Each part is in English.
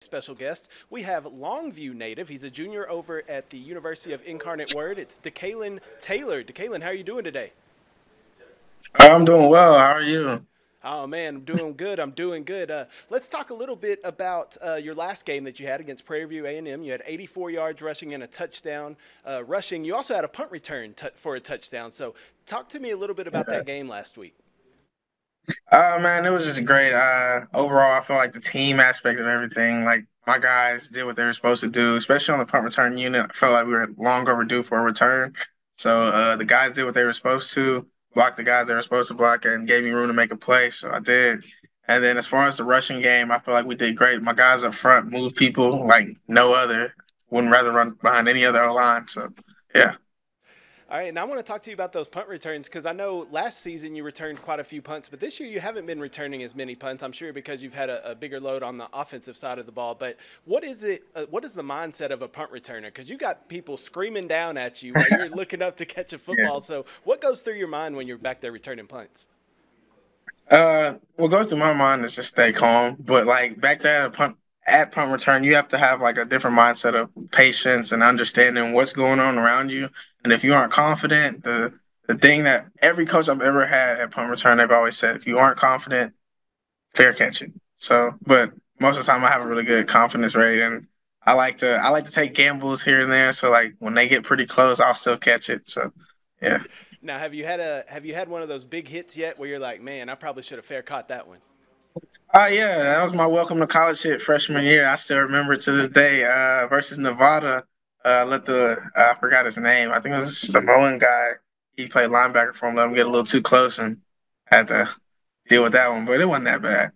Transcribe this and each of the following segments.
special guest. We have Longview native. He's a junior over at the University of Incarnate Word. It's Dekalon Taylor. Dekalon, how are you doing today? I'm doing well. How are you? Oh man, I'm doing good. I'm doing good. Let's talk a little bit about your last game that you had against Prairie View A&M. You had 84 yards rushing and a touchdown rushing. You also had a punt return for a touchdown. So, talk to me a little bit about Yeah. that game last week. Man, it was just great. Overall, I feel like the team aspect of everything, like my guys did what they were supposed to do, especially on the punt return unit. I felt like we were long overdue for a return. So the guys did what they were supposed to, blocked the guys they were supposed to block, and gave me room to make a play. So I did. And then as far as the rushing game, I feel like we did great. My guys up front moved people like no other. Wouldn't rather run behind any other O line. So yeah. All right, and I want to talk to you about those punt returns because I know last season you returned quite a few punts, but this year you haven't been returning as many punts. I'm sure because you've had a bigger load on the offensive side of the ball. But what is it? What is the mindset of a punt returner? Because you got people screaming down at you while you're looking up to catch a Yeah. football. So what goes through your mind when you're back there returning punts? What goes through my mind is just stay calm. But like back there at punt return, you have to have like a different mindset of patience and understanding what's going on around you. And if you aren't confident, the thing that every coach I've ever had at punt return, they've always said, if you aren't confident, fair catching. So, but most of the time I have a really good confidence rate, and I like to take gambles here and there. So like when they get pretty close, I'll still catch it. So yeah. Now, have you had one of those big hits yet where you're like, man, I probably should have fair caught that one? Yeah, that was my welcome to college hit freshman year. I still remember it to this day. Versus Nevada, let the I forgot his name. I think it was a Samoan guy. He played linebacker for him. Let him get a little too close and had to deal with that one, but it wasn't that bad.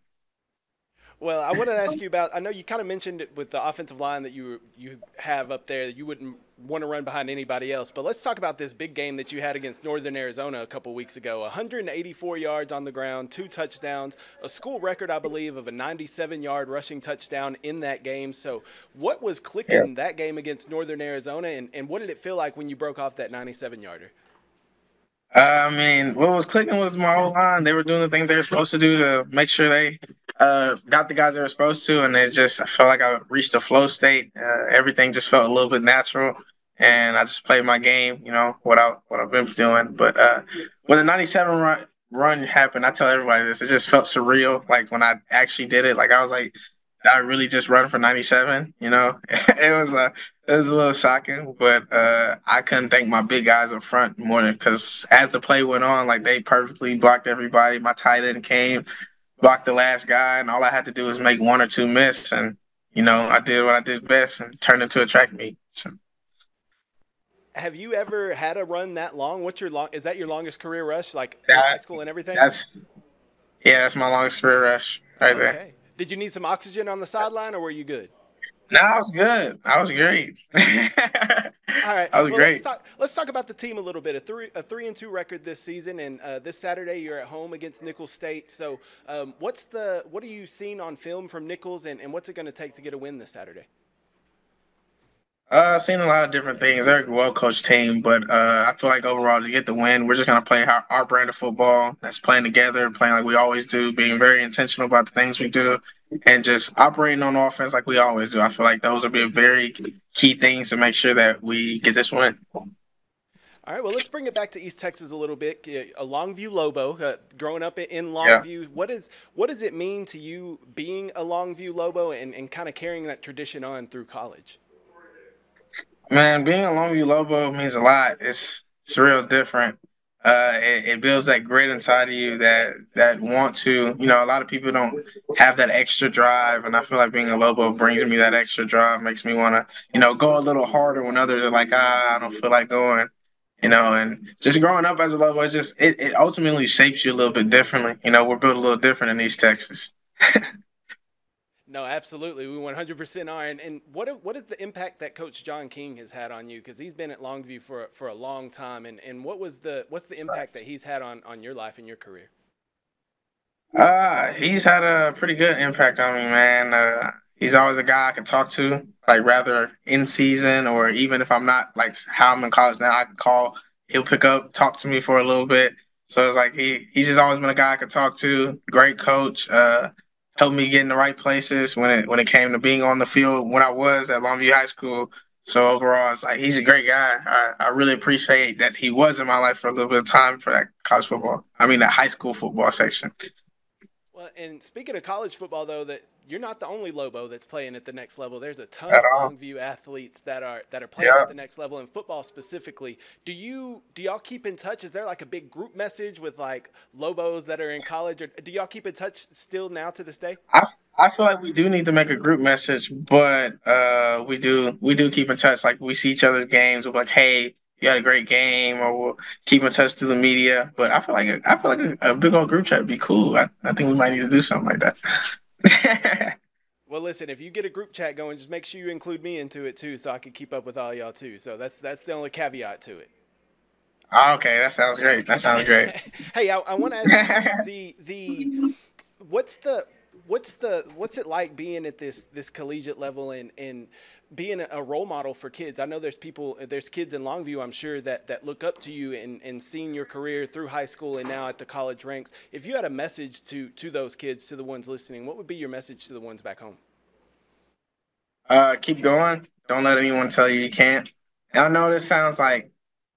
Well, I want to ask you about. I know you kind of mentioned it with the offensive line that you have up there that you wouldn't want to run behind anybody else. But let's talk about this big game that you had against Northern Arizona a couple weeks ago. 184 yards on the ground, two touchdowns, a school record, I believe, of a 97-yard rushing touchdown in that game. So, what was Yeah. clicking that game against Northern Arizona, and what did it feel like when you broke off that 97-yarder? I mean, what was clicking was my whole line. They were doing the things they were supposed to do to make sure they got the guys they were supposed to, and it just I felt like I reached a flow state. Everything just felt a little bit natural, and I just played my game, what I've been doing. But when the '97 run happened, I tell everybody this. It just felt surreal. Like when I actually did it, like I was like, did I really just run for 97? It was a little shocking, but I couldn't thank my big guys up front more than because as the play went on, like they perfectly blocked everybody. My tight end came, blocked the last guy, and all I had to do was make one or two miss, and I did what I did best and turned into a track meet. So, Have you ever had a run that long? What's your long? Is that your longest career rush, like in high that school and everything? that's yeah, that's my longest career rush right there. Okay. Did you need some oxygen on the sideline, or were you good? No, I was good. I was great. I All right. was Well, great. let's talk about the team a little bit. A 3-2 record this season, and this Saturday you're at home against Nicholls State. So, what are you seeing on film from Nicholls, and what's it going to take to get a win this Saturday? Seen a lot of different things. They're a well-coached team, but I feel like overall to get the win, we're just gonna play our brand of football. That's playing together, playing like we always do, being very intentional about the things we do, and just operating on offense like we always do. I feel like those will be very key things to make sure that we get this win. All right. Well, let's bring it back to East Texas a little bit. A Longview Lobo, growing up in Yeah. Longview, what does it mean to you being a Longview Lobo and kind of carrying that tradition on through college? Man, being a Longview Lobo means a lot. It's real different. It builds that grit inside of you that want to. A lot of people don't have that extra drive, and I feel like being a Lobo brings me that extra drive, makes me want to, go a little harder when others are like, I don't feel like going. And just growing up as a Lobo, it ultimately shapes you a little bit differently. We're built a little different in East Texas. No, absolutely. We 100% are. And what is the impact that Coach John King has had on you? Because he's been at Longview for a long time. And what's the impact that he's had on your life and your career? He's had a pretty good impact on me, man. He's always a guy I can talk to, like rather in season or even if I'm not like how I'm in college now, I can call. He'll pick up, talk to me for a little bit. So it's like he's just always been a guy I could talk to. Great coach. helped me get in the right places when it came to being on the field when I was at Longview High School. So overall, it's like he's a great guy. I really appreciate that he was in my life for a little bit of time for that college football. I mean, that high school football section Well, and speaking of college football, though, that you're not the only Lobo that's playing at the next level. There's a ton at of all. Longview athletes that are playing Yeah. at the next level in football specifically. Do y'all keep in touch? Is there like a big group message with like Lobos that are in college, or do y'all keep in touch still now to this day? I, I feel like we do need to make a group message, but we do keep in touch. Like we see each other's games. We're like, hey, you had a great game, or we'll keep in touch through the media. But I feel like a big old group chat would be cool. I think we might need to do something like that. Well, listen, if you get a group chat going, just make sure you include me into it too, so I can keep up with all y'all too. So that's the only caveat to it. Okay, that sounds great. That sounds great. Hey, I want to ask you too. The what's the what's it like being at this collegiate level and being a role model for kids? I know there's kids in Longview, I'm sure that look up to you and seeing your career through high school and now at the college ranks. If you had a message to those kids, to the ones listening, what would be your message to the ones back home? Keep going. Don't let anyone tell you you can't. And I know this sounds like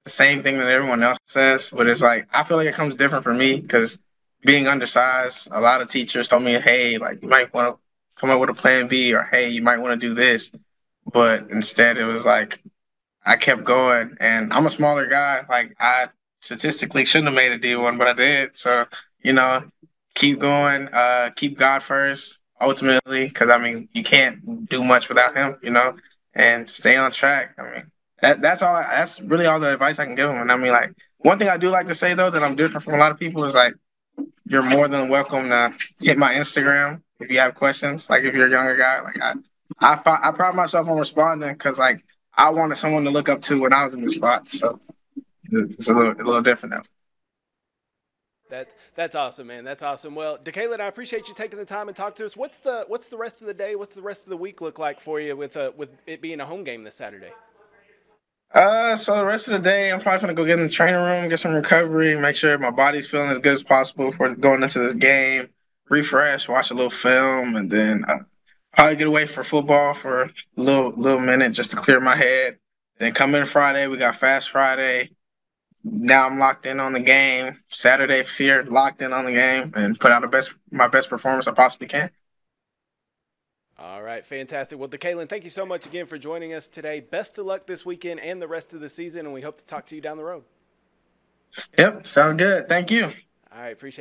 the same thing that everyone else says, but it's like I feel like it comes different for me because being undersized, a lot of teachers told me, "Hey, like you might want to come up with a plan B," or "Hey, you might want to do this." But instead, it was like I kept going, and I'm a smaller guy. Like I statistically shouldn't have made a D1, but I did. So you know, keep going. Keep God first, ultimately, because I mean, you can't do much without Him. And stay on track. I mean, that's all. That's really all the advice I can give them. And I mean, like one thing I do like to say though that I'm different from a lot of people is like you're more than welcome to hit my Instagram if you have questions. Like if you're a younger guy, like I pride myself on responding because like I wanted someone to look up to when I was in the spot. So it's a little different now. That's awesome, man. That's awesome. Well, Dekalon, I appreciate you taking the time and talk to us. What's the rest of the day? What's the rest of the week look like for you with it being a home game this Saturday? So the rest of the day, I'm probably gonna go get in the training room, get some recovery, make sure my body's feeling as good as possible for going into this game. Refresh, watch a little film, and then probably get away for football for a little minute just to clear my head. Then come in Friday, we got Fast Friday. Now I'm locked in on the game. Saturday, fear locked in on the game, and put out my best performance I possibly can. All right, fantastic. Well, Dekalon, thank you so much again for joining us today. Best of luck this weekend and the rest of the season, and we hope to talk to you down the road. Yep, sounds good. Thank you. All right, appreciate it.